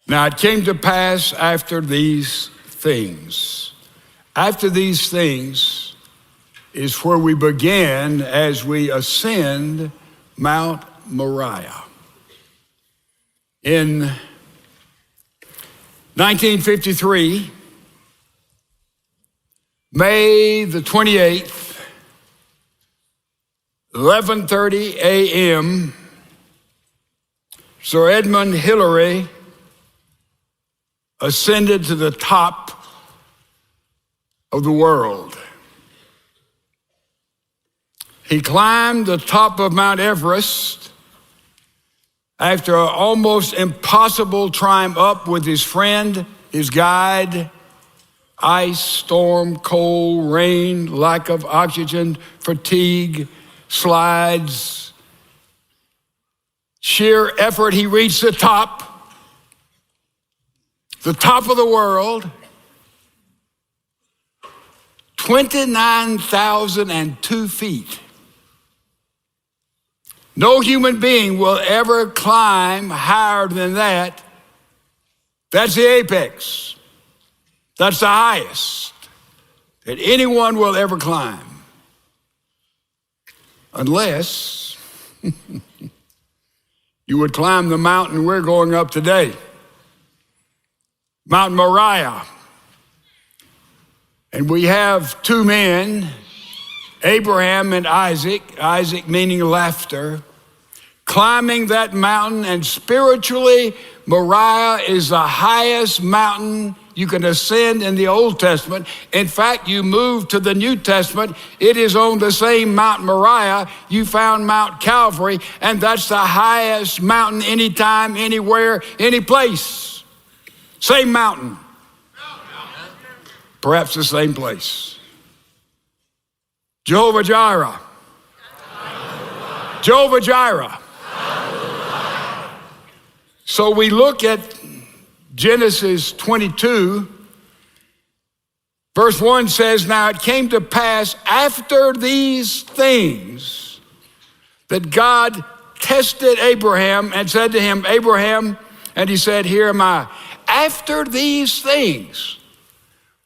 Now it came to pass after these things. After these things is where we begin as we ascend Mount Moriah. In 1953, May the 28th, 11:30 a.m., Sir Edmund Hillary ascended to the top of the world. He climbed the top of Mount Everest after an almost impossible climb up with his friend, his guide. Ice, storm, cold, rain, lack of oxygen, fatigue, slides. Sheer effort, he reached the top of the world, 29,002 feet. No human being will ever climb higher than that. That's the apex. That's the highest that anyone will ever climb. Unless you would climb the mountain we're going up today, Mount Moriah. And we have two men, Abraham and Isaac, Isaac meaning laughter, climbing that mountain. And spiritually, Moriah is the highest mountain you can ascend in the Old Testament. In fact, you move to the New Testament, it is on the same Mount Moriah. You found Mount Calvary, and that's the highest mountain anytime, anywhere, any place. Same mountain. Perhaps the same place. Jehovah Jireh. Jehovah Jireh. So we look at Genesis 22, verse 1 says, now it came to pass after these things that God tested Abraham and said to him, Abraham, and he said, here am I. After these things.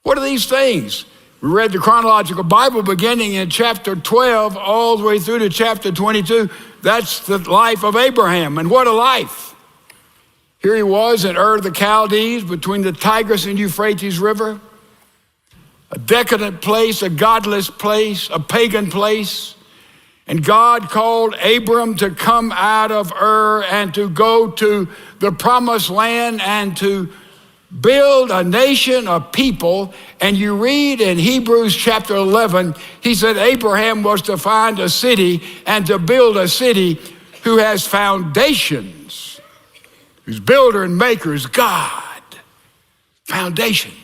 What are these things? We read the chronological Bible beginning in chapter 12 all the way through to chapter 22. That's the life of Abraham, and what a life. Here he was in Ur of the Chaldees between the Tigris and Euphrates River, a decadent place, a godless place, a pagan place. And God called Abram to come out of Ur and to go to the promised land and to build a nation, a people. And you read in Hebrews chapter 11, he said Abraham was to find a city and to build a city who has foundations, whose builder and maker is God. Foundations.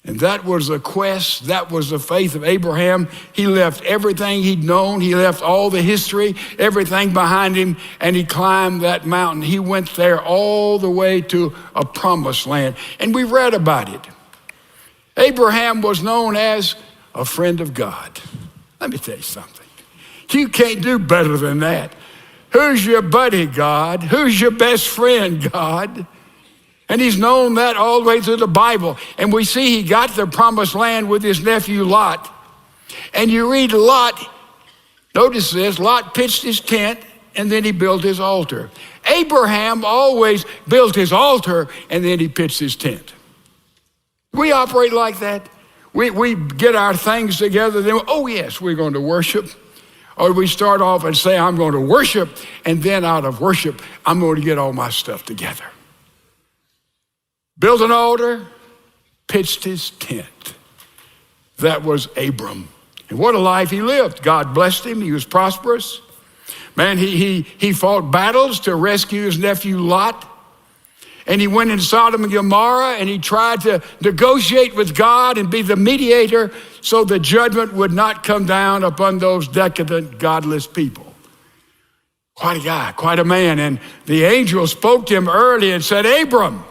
And that was the quest, that was the faith of Abraham. He left everything he'd known, he left all the history, everything behind him, and he climbed that mountain. He went there all the way to a promised land. And we read about it. Abraham was known as a friend of God. Let me tell you something. You can't do better than that. Who's your buddy, God? Who's your best friend, God? And he's known that all the way through the Bible. And we see he got the promised land with his nephew Lot. And you read Lot, notice this, Lot pitched his tent and then he built his altar. Abraham always built his altar and then he pitched his tent. We operate like that. We get our things together, then, oh yes, we're going to worship. Or we start off and say, I'm going to worship, and then out of worship, I'm going to get all my stuff together. Built an altar, pitched his tent. That was Abram. And what a life he lived. God blessed him. He was prosperous. Man, he fought battles to rescue his nephew Lot. And he went into Sodom and Gomorrah and he tried to negotiate with God and be the mediator so the judgment would not come down upon those decadent, godless people. Quite a guy, quite a man. And the angel spoke to him early and said, Abram,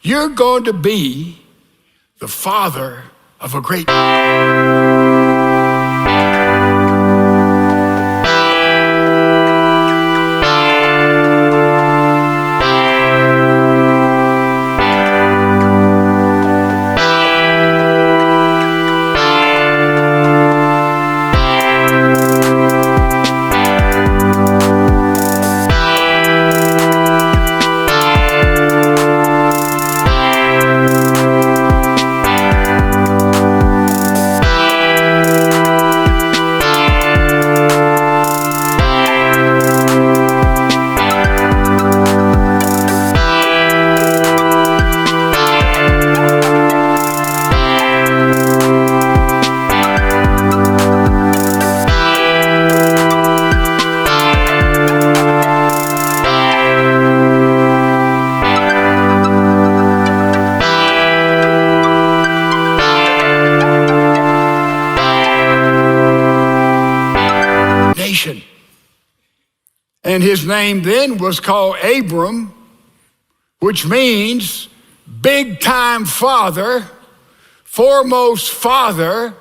you're going to be the father of a great And his name then was called Abram, which means big time father, foremost father.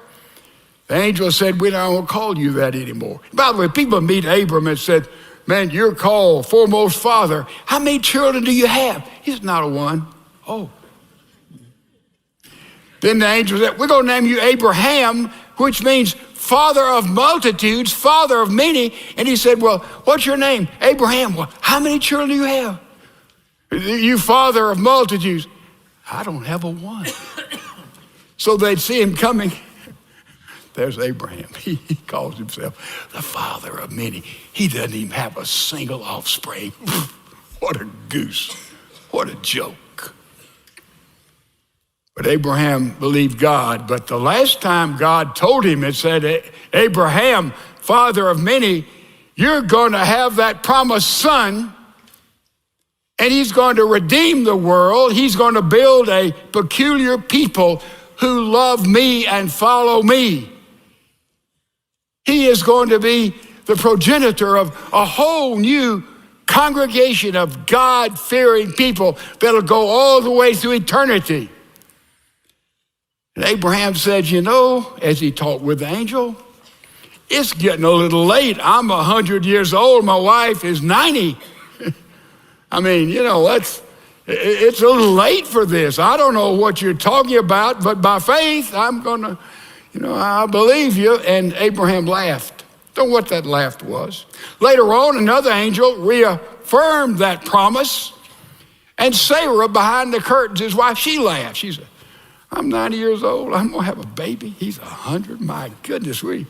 The angel said, we don't call you that anymore. By the way, people meet Abram and said, man, you're called foremost father. How many children do you have? He's not a one. Oh. Then the angel said, we're going to name you Abraham, which means father of multitudes, father of many. And he said, well, what's your name? Abraham. Well, how many children do you have? You father of multitudes. I don't have a one. So they'd see him coming. There's Abraham. He calls himself the father of many. He doesn't even have a single offspring. What a goose. What a joke. But Abraham believed God. But the last time God told him, it said, Abraham, father of many, you're going to have that promised son, and he's going to redeem the world. He's going to build a peculiar people who love me and follow me. He is going to be the progenitor of a whole new congregation of God-fearing people that'll go all the way through eternity. And Abraham said, you know, as he talked with the angel, it's getting a little late. I'm 100 years old. My wife is 90. I mean, you know, it's a little late for this. I don't know what you're talking about, but by faith, I'm going to, I believe you. And Abraham laughed. Don't know what that laugh was. Later on, another angel reaffirmed that promise. And Sarah, behind the curtains, his wife, she laughed. She said, I'm 90 years old. I'm going to have a baby. He's 100. My goodness, no.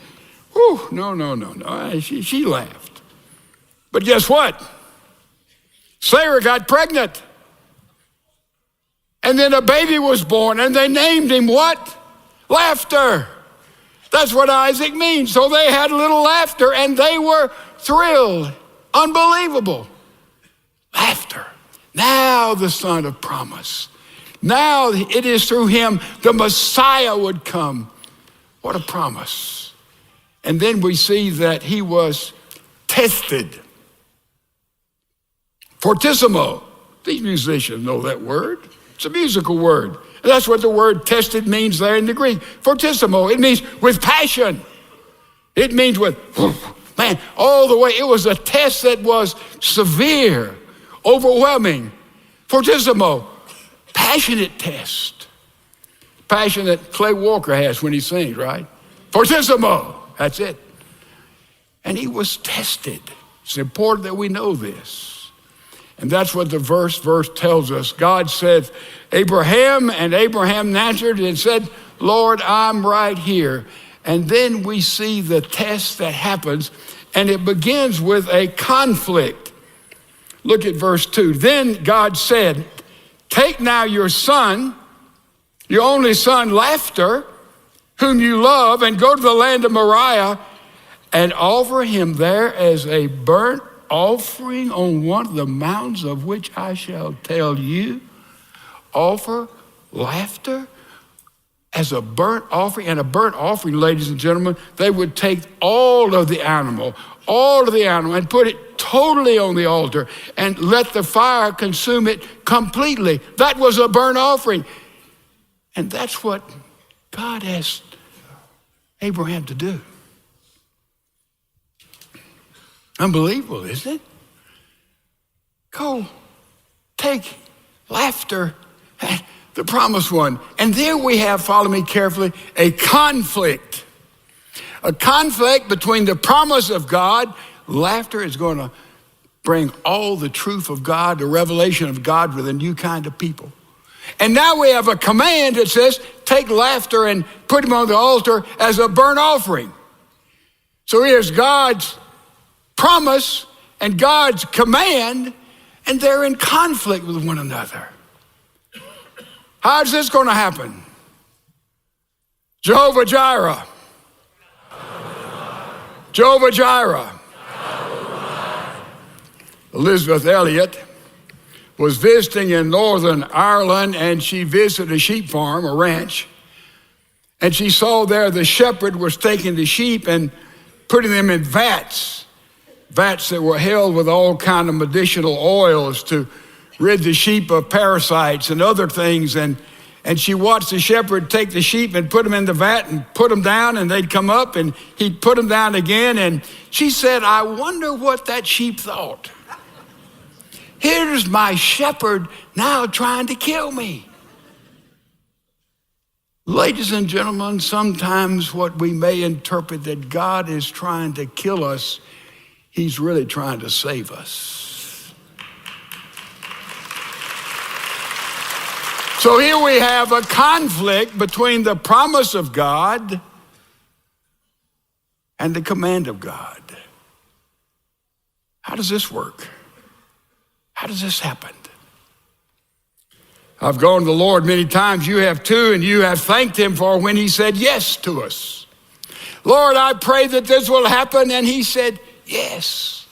She laughed. But guess what? Sarah got pregnant. And then a baby was born, and they named him what? Laughter. That's what Isaac means. So they had a little laughter, and they were thrilled. Unbelievable. Laughter. Now the son of promise. Now it is through him the Messiah would come. What a promise. And then we see that he was tested. Fortissimo. These musicians know that word. It's a musical word. And that's what the word tested means there in the Greek. Fortissimo. It means with passion. It means with, man, all the way. It was a test that was severe, overwhelming. Fortissimo. Passionate test. Passion that Clay Walker has when he sings, right? Fortissimo. That's it. And he was tested. It's important that we know this. And that's what the verse tells us. God said, Abraham, and Abraham answered and said, Lord, I'm right here. And then we see the test that happens, and it begins with a conflict. Look at verse 2. Then God said, take now your son, your only son, Laughter, whom you love, and go to the land of Moriah and offer him there as a burnt offering on one of the mountains of which I shall tell you. Offer Laughter as a burnt offering. And a burnt offering, ladies and gentlemen, they would take all of the animal, and put it totally on the altar and let the fire consume it completely. That was a burnt offering. And that's what God asked Abraham to do. Unbelievable, isn't it? Go, take Laughter, the promised one. And there we have, follow me carefully, a conflict. A conflict between the promise of God. Laughter is going to bring all the truth of God, the revelation of God with a new kind of people. And now we have a command that says, take Laughter and put him on the altar as a burnt offering. So here's God's promise and God's command, and they're in conflict with one another. How's this going to happen? Jehovah Jireh. Jehovah Jireh. Elizabeth Elliot was visiting in Northern Ireland, and she visited a sheep farm, a ranch, and she saw there the shepherd was taking the sheep and putting them in vats vats that were held with all kind of medicinal oils to rid the sheep of parasites and other things. And she watched the shepherd take the sheep and put them in the vat and put them down, and they'd come up and he'd put them down again. And she said, I wonder what that sheep thought. Here's my shepherd now trying to kill me. Ladies and gentlemen, sometimes what we may interpret that God is trying to kill us, he's really trying to save us. So here we have a conflict between the promise of God and the command of God. How does this work? How does this happen? I've gone to the Lord many times. You have too, and you have thanked him for when he said yes to us. Lord, I pray that this will happen, and he said yes.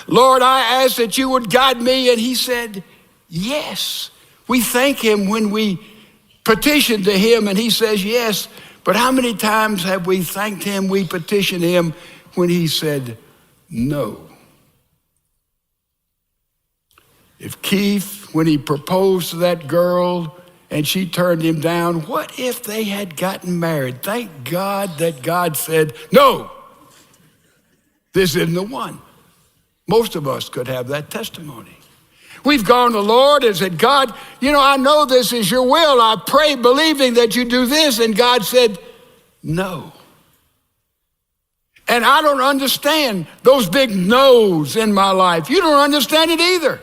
Lord, I ask that you would guide me, and he said yes. We thank him when we petition to him, and he says yes. But how many times have we thanked him, we petitioned him when he said no? If Keith, when he proposed to that girl and she turned him down, what if they had gotten married? Thank God that God said, no, this isn't the one. Most of us could have that testimony. We've gone to the Lord and said, God, I know this is your will. I pray believing that you do this. And God said, no. And I don't understand those big no's in my life. You don't understand it either.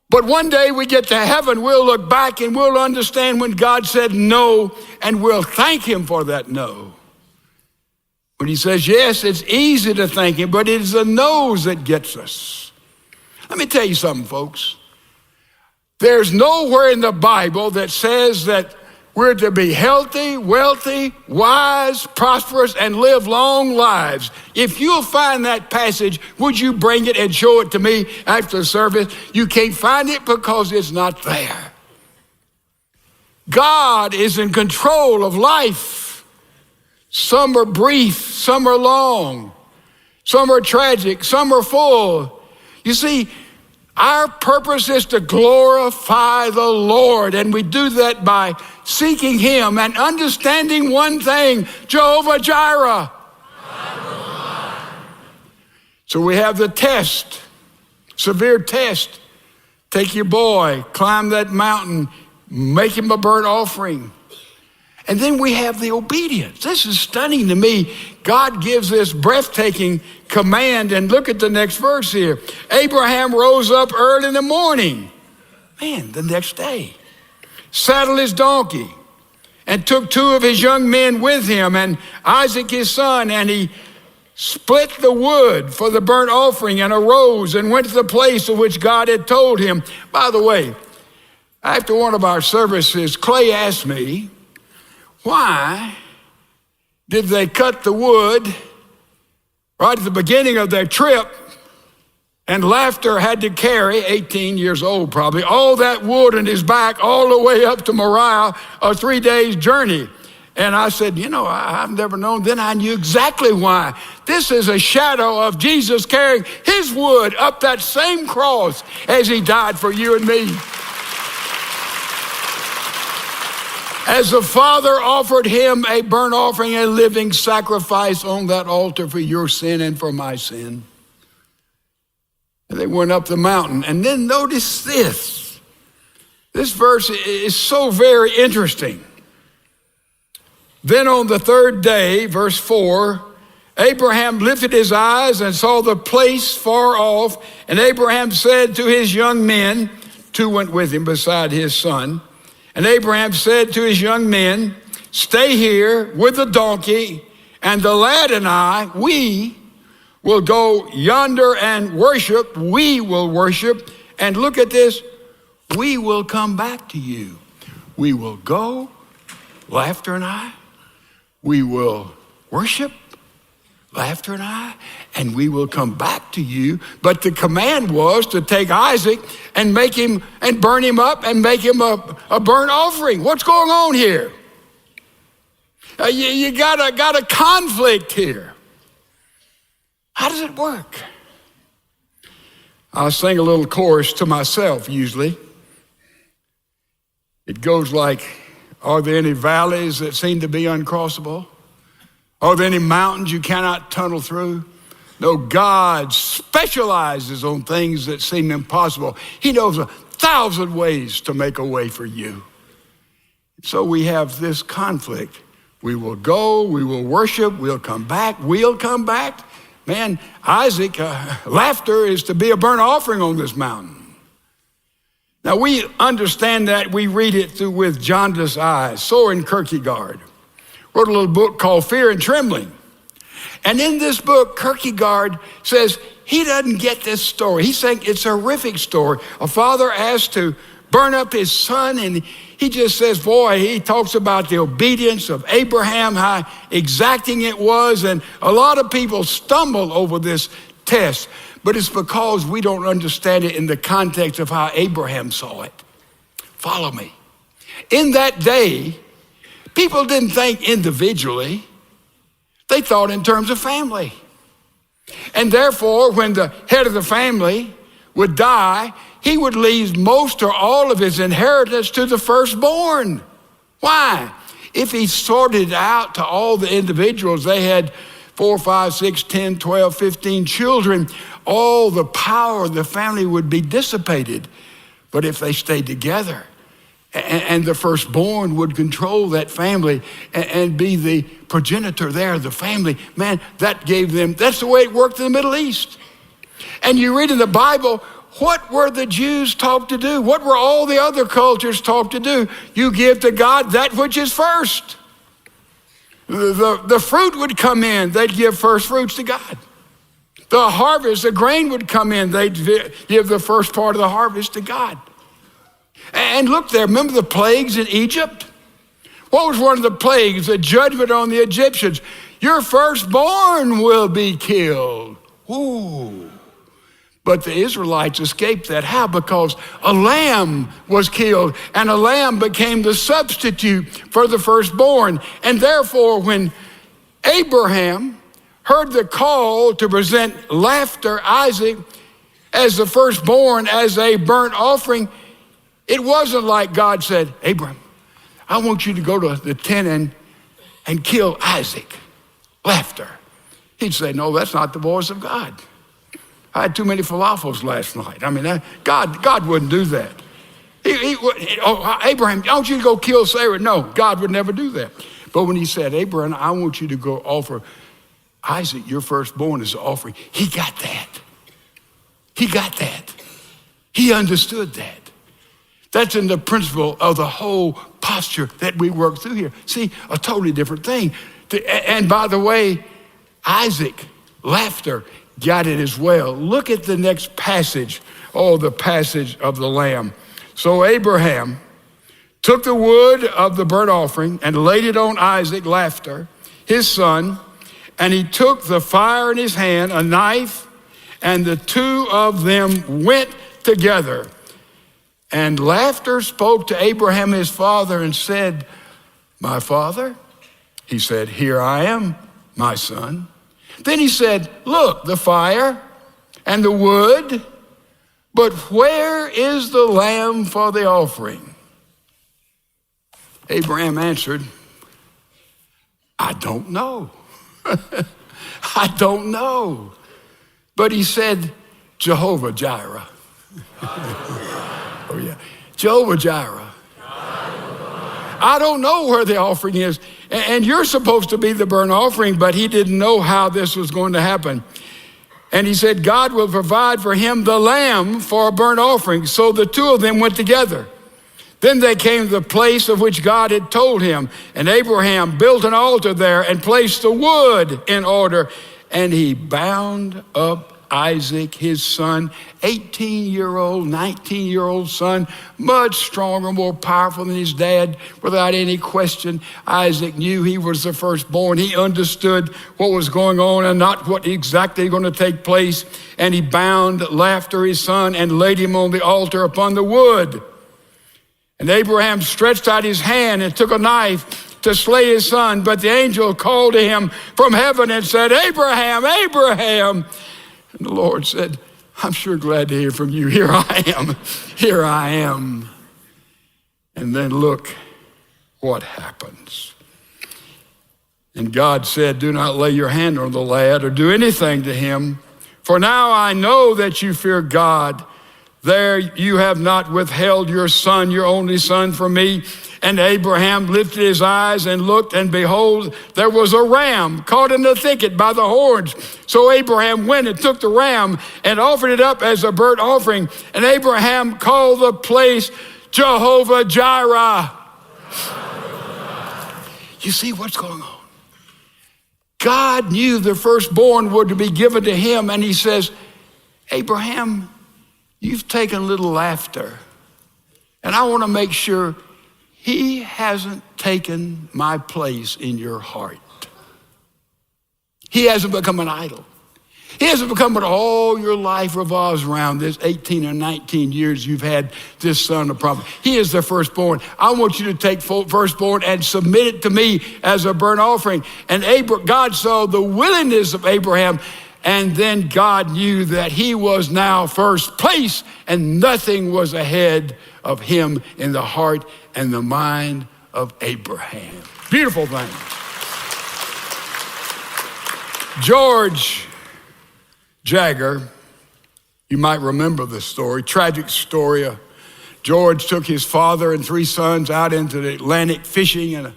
But one day we get to heaven, we'll look back and we'll understand when God said no, and we'll thank him for that no. When he says yes, it's easy to thank him, but it is the no's that gets us. Let me tell you something, folks. There's nowhere in the Bible that says that we're to be healthy, wealthy, wise, prosperous, and live long lives. If you'll find that passage, would you bring it and show it to me after the service? You can't find it because it's not there. God is in control of life. Some are brief, some are long, some are tragic, some are full. You see, our purpose is to glorify the Lord, and we do that by seeking him and understanding one thing, Jehovah Jireh. So we have the test, severe test. Take your boy, climb that mountain, make him a burnt offering. And then we have the obedience. This is stunning to me. God gives this breathtaking command, and look at the next verse here. Abraham rose up early in the morning, the next day, saddled his donkey, and took 2 of his young men with him, and Isaac his son, and he split the wood for the burnt offering, and arose and went to the place of which God had told him. By the way, after one of our services, Clay asked me, why did they cut the wood right at the beginning of their trip, and Laughter had to carry, 18 years old probably, all that wood in his back all the way up to Moriah, a 3 days journey? And I said, I've never known. Then I knew exactly why. This is a shadow of Jesus carrying his wood up that same cross as he died for you and me. As the Father offered him a burnt offering, a living sacrifice on that altar for your sin and for my sin. And they went up the mountain. And then notice this. This verse is so very interesting. Then on the 3rd day, verse 4, Abraham lifted his eyes and saw the place far off. And Abraham said to his young men, 2 went with him beside his son. And Abraham said to his young men, stay here with the donkey, and the lad and I, we will go yonder and worship. We will worship. And look at this. We will come back to you. We will go, Laughter and I. We will worship, Laughter and I, and we will come back to you. But the command was to take Isaac and make him and burn him up and make him a burnt offering. What's going on here? You got a conflict here. How does it work? I sing a little chorus to myself usually. It goes like, are there any valleys that seem to be uncrossable? Are there any mountains you cannot tunnel through? No, God specializes on things that seem impossible. He knows 1,000 ways to make a way for you. So we have this conflict. We will go, we will worship, we'll come back. Man, Isaac, laughter is to be a burnt offering on this mountain. Now we understand that, we read it through with jaundiced eyes. Soren Kierkegaard wrote a little book called Fear and Trembling. And in this book, Kierkegaard says he doesn't get this story. He's saying it's a horrific story. A father asked to burn up his son, and he just says, boy, he talks about the obedience of Abraham, how exacting it was. And a lot of people stumble over this test, but it's because we don't understand it in the context of how Abraham saw it. Follow me. In that day, people didn't think individually. They thought in terms of family. And therefore, when the head of the family would die, he would leave most or all of his inheritance to the firstborn. Why? If he sorted out to all the individuals, they had 4, 5, 6, 10, 12, 15 children, all the power of the family would be dissipated. But if they stayed together, and the firstborn would control that family and be the progenitor there of the family, man, that gave them, that's the way it worked in the Middle East. And you read in the Bible, what were the Jews taught to do? What were all the other cultures taught to do? You give to God that which is first. The fruit would come in, they'd give first fruits to God. The harvest, the grain would come in, they'd give the first part of the harvest to God. And look there, remember the plagues in Egypt? What was one of the plagues? The judgment on the Egyptians. Your firstborn will be killed. Ooh. But the Israelites escaped that. How? Because a lamb was killed, and a lamb became the substitute for the firstborn. And therefore, when Abraham heard the call to present laughter, Isaac, as the firstborn, as a burnt offering, it wasn't like God said, Abraham, I want you to go to the tent and kill Isaac. Laughter. He'd say, no, that's not the voice of God. I had too many falafels last night. I mean, God wouldn't do that. Abraham, I want you to go kill Sarah. No, God would never do that. But when he said, Abraham, I want you to go offer Isaac, your firstborn, as an offering, he got that. He got that. He understood that. That's in the principle of the whole posture that we work through here. See, a totally different thing. And by the way, Isaac, laughter, got it as well. Look at the next passage. Oh, the passage of the lamb. So Abraham took the wood of the burnt offering and laid it on Isaac, laughter, his son, and he took the fire in his hand, a knife, and the two of them went together. And laughter spoke to Abraham, his father, and said, my father? He said, here I am, my son. Then he said, look, the fire and the wood, but where is the lamb for the offering? Abraham answered, I don't know. I don't know. But he said, Jehovah Jireh. Oh yeah, Jehovah Jireh. I don't know where the offering is. And you're supposed to be the burnt offering, but he didn't know how this was going to happen. And he said, God will provide for him the lamb for a burnt offering. So the two of them went together. Then they came to the place of which God had told him. And Abraham built an altar there and placed the wood in order. And he bound up Isaac, his son, 18-year-old, 19-year-old son, much stronger, more powerful than his dad, without any question. Isaac knew he was the firstborn. He understood what was going on and not what exactly going to take place. And he bound laughter, his son, and laid him on the altar upon the wood. And Abraham stretched out his hand and took a knife to slay his son. But the angel called to him from heaven and said, Abraham, Abraham. And the Lord said, I'm sure glad to hear from you. Here I am. Here I am. And then look what happens. And God said, do not lay your hand on the lad or do anything to him. For now I know that you fear God. There you have not withheld your son, your only son, from me. And Abraham lifted his eyes and looked, and behold, there was a ram caught in the thicket by the horns. So Abraham went and took the ram and offered it up as a burnt offering. And Abraham called the place Jehovah Jireh. You see what's going on? God knew the firstborn were to be given to him, and he says, Abraham, you've taken a little laughter, and I want to make sure he hasn't taken my place in your heart. He hasn't become an idol. He hasn't become what all your life revolves around. This 18 or 19 years you've had this son a prophet. He is the firstborn. I want you to take firstborn and submit it to me as a burnt offering. And God saw the willingness of Abraham, and then God knew that he was now first place, and nothing was ahead of him in the heart and the mind of Abraham. Beautiful thing. George Jagger, you might remember this story, tragic story. George took his father and 3 sons out into the Atlantic fishing, and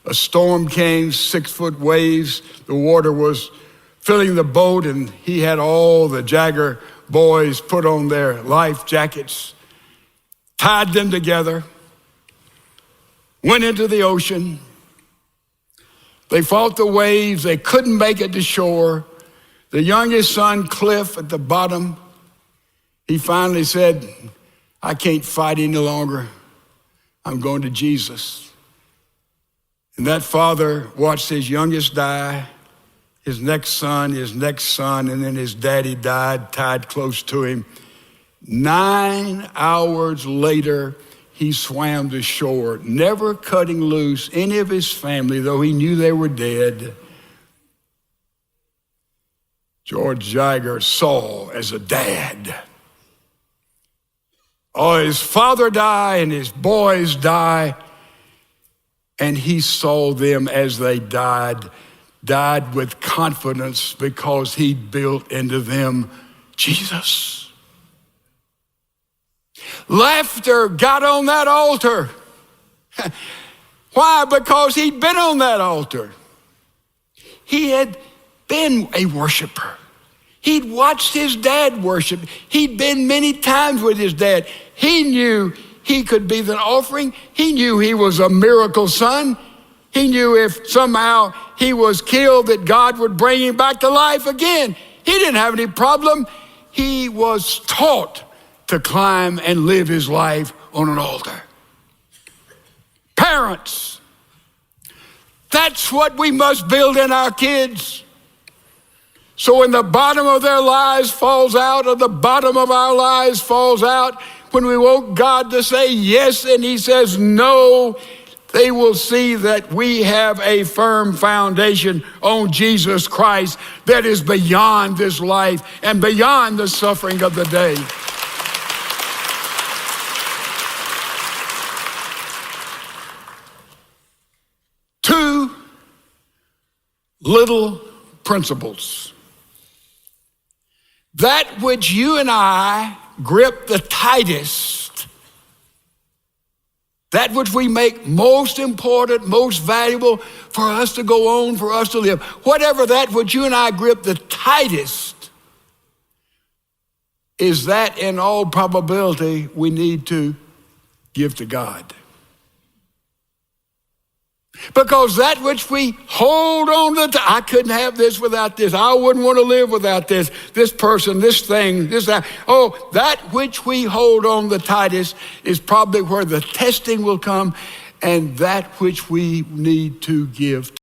a storm came, 6-foot waves. The water was filling the boat, and he had all the Jagger boys put on their life jackets, tied them together, went into the ocean. They fought the waves. They couldn't make it to shore. The youngest son, Cliff, at the bottom, he finally said, I can't fight any longer. I'm going to Jesus. And that father watched his youngest die, his next son, and then his daddy died, tied close to him. 9 hours later, he swam to shore, never cutting loose any of his family, though he knew they were dead. George Jagger saw as a dad. Oh, his father died and his boys die, and he saw them as they died with confidence because he built into them Jesus. Laughter got on that altar. Why? Because he'd been on that altar. He had been a worshiper. He'd watched his dad worship. He'd been many times with his dad. He knew he could be the offering. He knew he was a miracle son. He knew if somehow he was killed that God would bring him back to life again. He didn't have any problem. He was taught to climb and live his life on an altar. Parents, that's what we must build in our kids. So when the bottom of their lives falls out, or the bottom of our lives falls out, when we want God to say yes and he says no, they will see that we have a firm foundation on Jesus Christ that is beyond this life and beyond the suffering of the day. Two little principles. That which you and I grip the tightest, that which we make most important, most valuable for us to go on, for us to live, whatever that which you and I grip the tightest, is that in all probability we need to give to God. Because that which we hold on to, I couldn't have this without this. I wouldn't want to live without this person, this thing, this, that. Oh, that which we hold on the tightest is probably where the testing will come, and that which we need to give